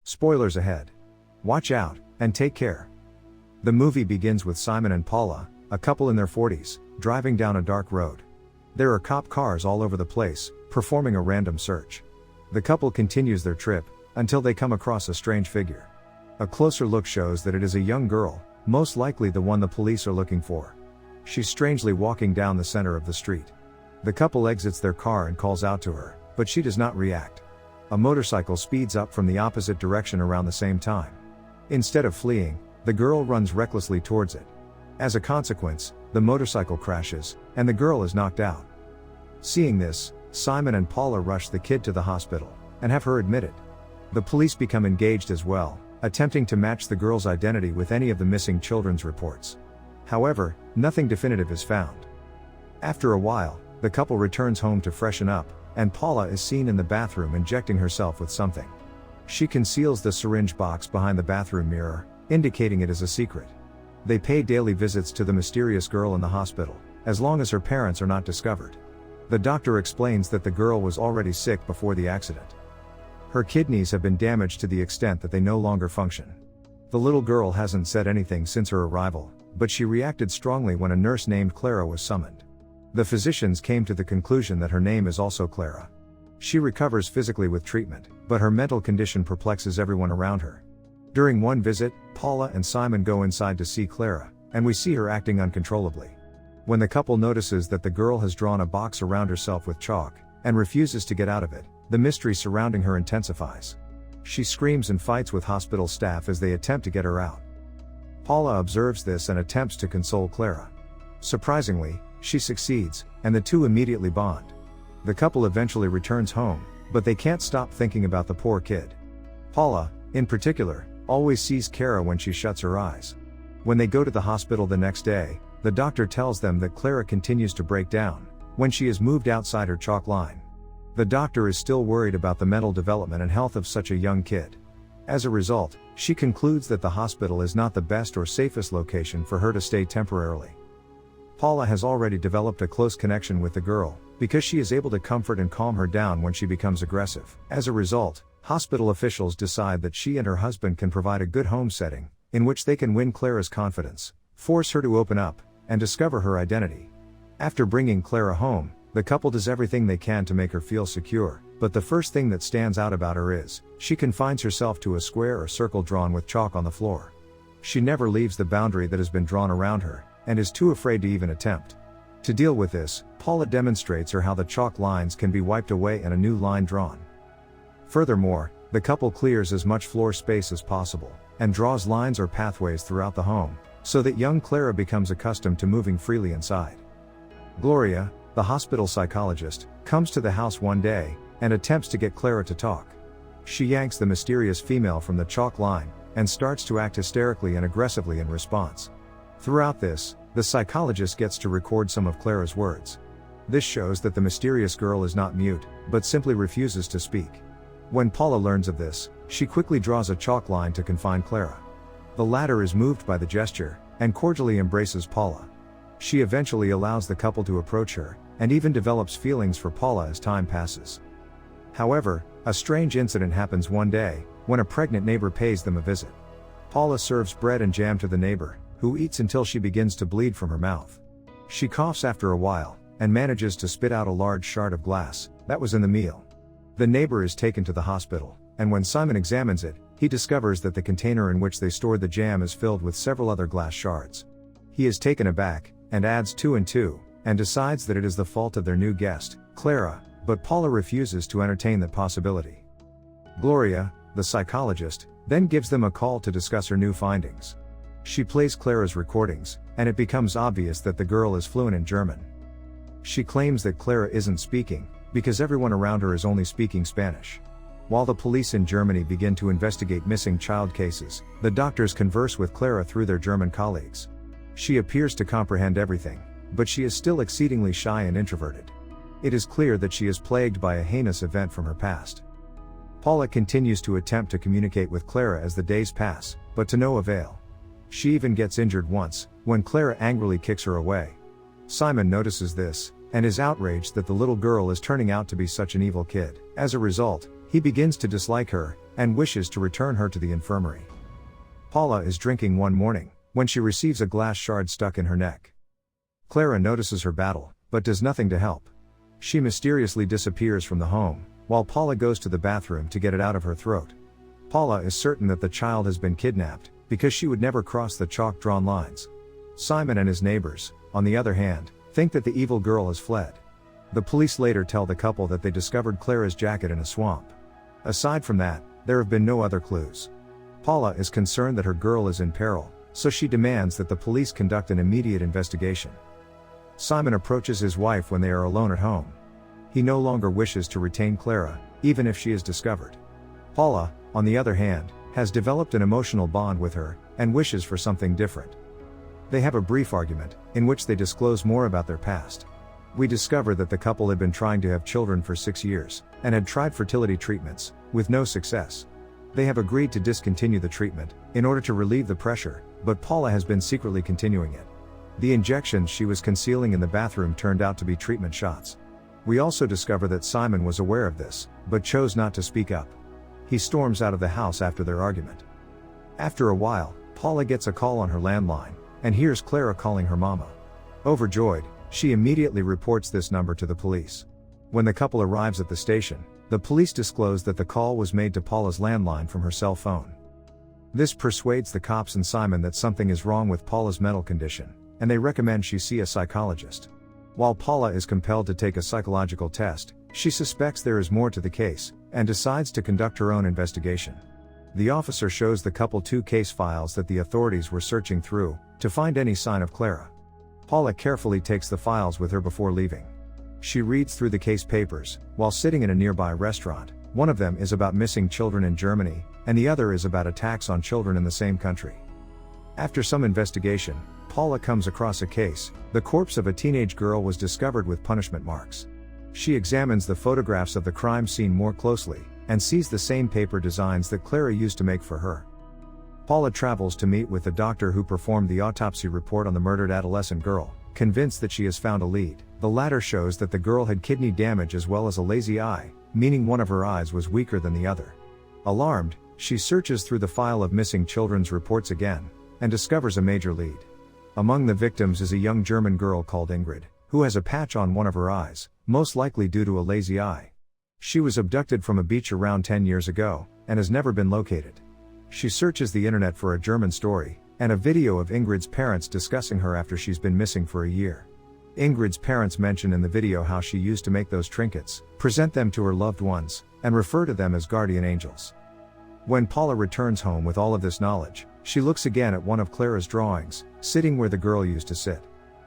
Spoilers ahead. Watch out, and take care. The movie begins with Simon and Paula, a couple in their 40s, driving down a dark road. There are cop cars all over the place, performing a random search. The couple continues their trip, until they come across a strange figure. A closer look shows that it is a young girl, most likely the one the police are looking for. She's strangely walking down the center of the street. The couple exits their car and calls out to her, but she does not react. A motorcycle speeds up from the opposite direction around the same time. Instead of fleeing, the girl runs recklessly towards it. As a consequence, the motorcycle crashes, and the girl is knocked out. Seeing this, Simon and Paula rush the kid to the hospital, and have her admitted. The police become engaged as well, attempting to match the girl's identity with any of the missing children's reports. However, nothing definitive is found. After a while, the couple returns home to freshen up, and Paula is seen in the bathroom injecting herself with something. She conceals the syringe box behind the bathroom mirror, indicating it is a secret. They pay daily visits to the mysterious girl in the hospital, as long as her parents are not discovered. The doctor explains that the girl was already sick before the accident. Her kidneys have been damaged to the extent that they no longer function. The little girl hasn't said anything since her arrival, but she reacted strongly when a nurse named Clara was summoned. The physicians came to the conclusion that her name is also Clara. She recovers physically with treatment, but her mental condition perplexes everyone around her. During one visit, Paula and Simon go inside to see Clara, and we see her acting uncontrollably. When the couple notices that the girl has drawn a box around herself with chalk, and refuses to get out of it, the mystery surrounding her intensifies. She screams and fights with hospital staff as they attempt to get her out. Paula observes this and attempts to console Clara. Surprisingly, she succeeds, and the two immediately bond. The couple eventually returns home, but they can't stop thinking about the poor kid. Paula, in particular, always sees Clara when she shuts her eyes. When they go to the hospital the next day, the doctor tells them that Clara continues to break down when she is moved outside her chalk line. The doctor is still worried about the mental development and health of such a young kid. As a result, she concludes that the hospital is not the best or safest location for her to stay temporarily. Paula has already developed a close connection with the girl, because she is able to comfort and calm her down when she becomes aggressive. As a result, hospital officials decide that she and her husband can provide a good home setting, in which they can win Clara's confidence, force her to open up, and discover her identity. After bringing Clara home, the couple does everything they can to make her feel secure, but the first thing that stands out about her is, she confines herself to a square or circle drawn with chalk on the floor. She never leaves the boundary that has been drawn around her, and is too afraid to even attempt. To deal with this, Paula demonstrates her how the chalk lines can be wiped away and a new line drawn. Furthermore, the couple clears as much floor space as possible, and draws lines or pathways throughout the home, so that young Clara becomes accustomed to moving freely inside. Gloria, the hospital psychologist, comes to the house one day, and attempts to get Clara to talk. She yanks the mysterious female from the chalk line, and starts to act hysterically and aggressively in response. Throughout this, the psychologist gets to record some of Clara's words. This shows that the mysterious girl is not mute, but simply refuses to speak. When Paula learns of this, she quickly draws a chalk line to confine Clara. The latter is moved by the gesture, and cordially embraces Paula. She eventually allows the couple to approach her, and even develops feelings for Paula as time passes. However, a strange incident happens one day, when a pregnant neighbor pays them a visit. Paula serves bread and jam to the neighbor, who eats until she begins to bleed from her mouth. She coughs after a while, and manages to spit out a large shard of glass that was in the meal. The neighbor is taken to the hospital, and when Simon examines it, he discovers that the container in which they stored the jam is filled with several other glass shards. He is taken aback, and adds 2 and 2, and decides that it is the fault of their new guest, Clara, but Paula refuses to entertain that possibility. Gloria, the psychologist, then gives them a call to discuss her new findings. She plays Clara's recordings, and it becomes obvious that the girl is fluent in German. She claims that Clara isn't speaking, because everyone around her is only speaking Spanish. While the police in Germany begin to investigate missing child cases, the doctors converse with Clara through their German colleagues. She appears to comprehend everything, but she is still exceedingly shy and introverted. It is clear that she is plagued by a heinous event from her past. Paula continues to attempt to communicate with Clara as the days pass, but to no avail. She even gets injured once, when Clara angrily kicks her away. Simon notices this, and is outraged that the little girl is turning out to be such an evil kid. As a result, He begins to dislike her, and wishes to return her to the infirmary. Paula is drinking one morning, when she receives a glass shard stuck in her neck. Clara notices her battle, but does nothing to help. She mysteriously disappears from the home, while Paula goes to the bathroom to get it out of her throat. Paula is certain that the child has been kidnapped, because she would never cross the chalk-drawn lines. Simon and his neighbors, on the other hand, think that the evil girl has fled. The police later tell the couple that they discovered Clara's jacket in a swamp. Aside from that, there have been no other clues. Paula is concerned that her girl is in peril, so she demands that the police conduct an immediate investigation. Simon approaches his wife when they are alone at home. He no longer wishes to retain Clara, even if she is discovered. Paula, on the other hand, has developed an emotional bond with her, and wishes for something different. They have a brief argument, in which they disclose more about their past. We discover that the couple had been trying to have children for 6 years, and had tried fertility treatments, with no success. They have agreed to discontinue the treatment, in order to relieve the pressure, but Paula has been secretly continuing it. The injections she was concealing in the bathroom turned out to be treatment shots. We also discover that Simon was aware of this, but chose not to speak up. He storms out of the house after their argument. After a while, Paula gets a call on her landline, and hears Clara calling her mama. Overjoyed, she immediately reports this number to the police. When the couple arrives at the station, the police disclose that the call was made to Paula's landline from her cell phone. This persuades the cops and Simon that something is wrong with Paula's mental condition, and they recommend she see a psychologist. While Paula is compelled to take a psychological test, she suspects there is more to the case, and decides to conduct her own investigation. The officer shows the couple 2 case files that the authorities were searching through, to find any sign of Clara. Paula carefully takes the files with her before leaving. She reads through the case papers, while sitting in a nearby restaurant. One of them is about missing children in Germany, and the other is about attacks on children in the same country. After some investigation, Paula comes across a case. The corpse of a teenage girl was discovered with punishment marks. She examines the photographs of the crime scene more closely, and sees the same paper designs that Clara used to make for her. Paula travels to meet with the doctor who performed the autopsy report on the murdered adolescent girl, convinced that she has found a lead. The latter shows that the girl had kidney damage as well as a lazy eye, meaning one of her eyes was weaker than the other. Alarmed, she searches through the file of missing children's reports again, and discovers a major lead. Among the victims is a young German girl called Ingrid, who has a patch on one of her eyes, most likely due to a lazy eye. She was abducted from a beach around 10 years ago, and has never been located. She searches the internet for a German story, and a video of Ingrid's parents discussing her after she's been missing for a year. Ingrid's parents mention in the video how she used to make those trinkets, present them to her loved ones, and refer to them as guardian angels. When Paula returns home with all of this knowledge, she looks again at one of Clara's drawings, sitting where the girl used to sit.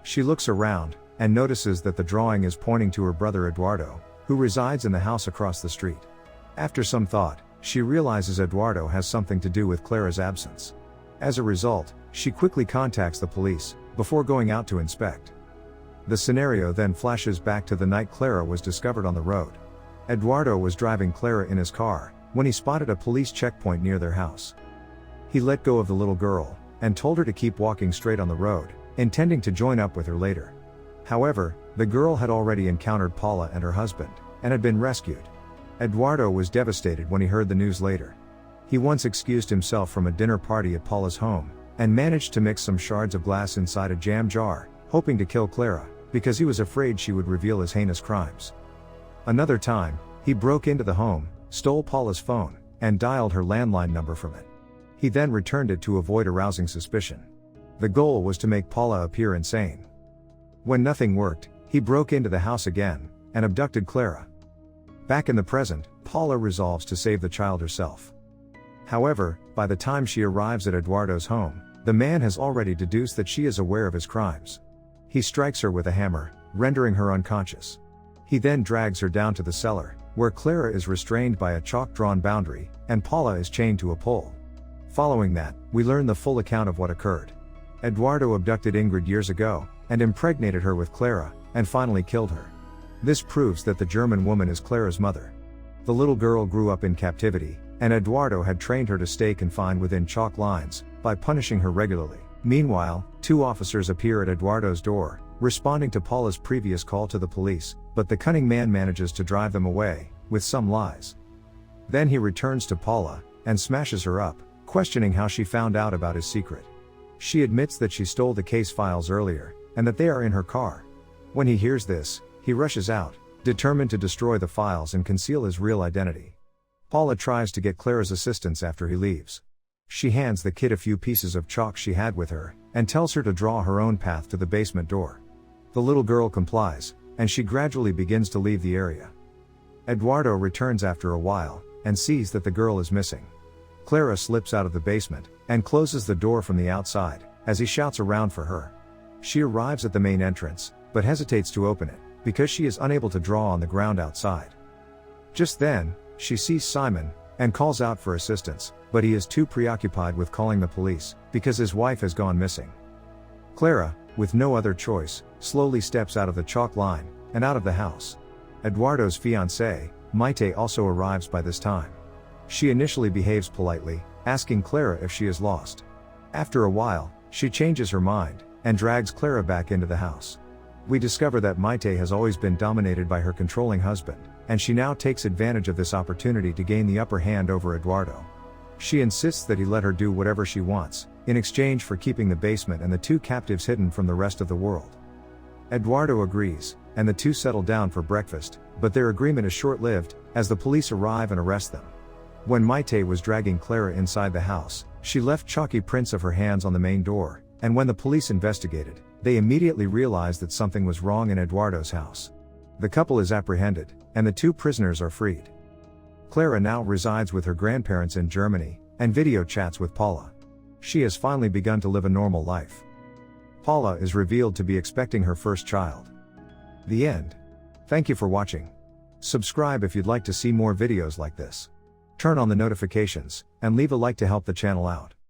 She looks around, and notices that the drawing is pointing to her brother Eduardo, who resides in the house across the street. After some thought, she realizes Eduardo has something to do with Clara's absence. As a result, she quickly contacts the police, before going out to inspect. The scenario then flashes back to the night Clara was discovered on the road. Eduardo was driving Clara in his car, when he spotted a police checkpoint near their house. He let go of the little girl, and told her to keep walking straight on the road, intending to join up with her later. However, the girl had already encountered Paula and her husband, and had been rescued. Eduardo was devastated when he heard the news later. He once excused himself from a dinner party at Paula's home, and managed to mix some shards of glass inside a jam jar, hoping to kill Clara, because he was afraid she would reveal his heinous crimes. Another time, he broke into the home, stole Paula's phone, and dialed her landline number from it. He then returned it to avoid arousing suspicion. The goal was to make Paula appear insane. When nothing worked, he broke into the house again, and abducted Clara. Back in the present, Paula resolves to save the child herself. However, by the time she arrives at Eduardo's home, the man has already deduced that she is aware of his crimes. He strikes her with a hammer, rendering her unconscious. He then drags her down to the cellar, where Clara is restrained by a chalk-drawn boundary, and Paula is chained to a pole. Following that, we learn the full account of what occurred. Eduardo abducted Ingrid years ago, and impregnated her with Clara, and finally killed her. This proves that the German woman is Clara's mother. The little girl grew up in captivity, and Eduardo had trained her to stay confined within chalk lines, by punishing her regularly. Meanwhile, 2 officers appear at Eduardo's door, responding to Paula's previous call to the police, but the cunning man manages to drive them away, with some lies. Then he returns to Paula, and smashes her up, questioning how she found out about his secret. She admits that she stole the case files earlier, and that they are in her car. When he hears this, he rushes out, determined to destroy the files and conceal his real identity. Paula tries to get Clara's assistance after he leaves. She hands the kid a few pieces of chalk she had with her, and tells her to draw her own path to the basement door. The little girl complies, and she gradually begins to leave the area. Eduardo returns after a while, and sees that the girl is missing. Clara slips out of the basement, and closes the door from the outside, as he shouts around for her. She arrives at the main entrance, but hesitates to open it, because she is unable to draw on the ground outside. Just then, she sees Simon, and calls out for assistance, but he is too preoccupied with calling the police, because his wife has gone missing. Clara, with no other choice, slowly steps out of the chalk line, and out of the house. Eduardo's fiancée, Maite, also arrives by this time. She initially behaves politely, asking Clara if she is lost. After a while, she changes her mind, and drags Clara back into the house. We discover that Maite has always been dominated by her controlling husband, and she now takes advantage of this opportunity to gain the upper hand over Eduardo. She insists that he let her do whatever she wants, in exchange for keeping the basement and the two captives hidden from the rest of the world. Eduardo agrees, and the two settle down for breakfast, but their agreement is short-lived, as the police arrive and arrest them. When Maite was dragging Clara inside the house, she left chalky prints of her hands on the main door, and when the police investigated, they immediately realized that something was wrong in Eduardo's house. The couple is apprehended, and the two prisoners are freed. Clara now resides with her grandparents in Germany, and video chats with Paula. She has finally begun to live a normal life. Paula is revealed to be expecting her first child. The end. Thank you for watching. Subscribe if you'd like to see more videos like this. Turn on the notifications, and leave a like to help the channel out.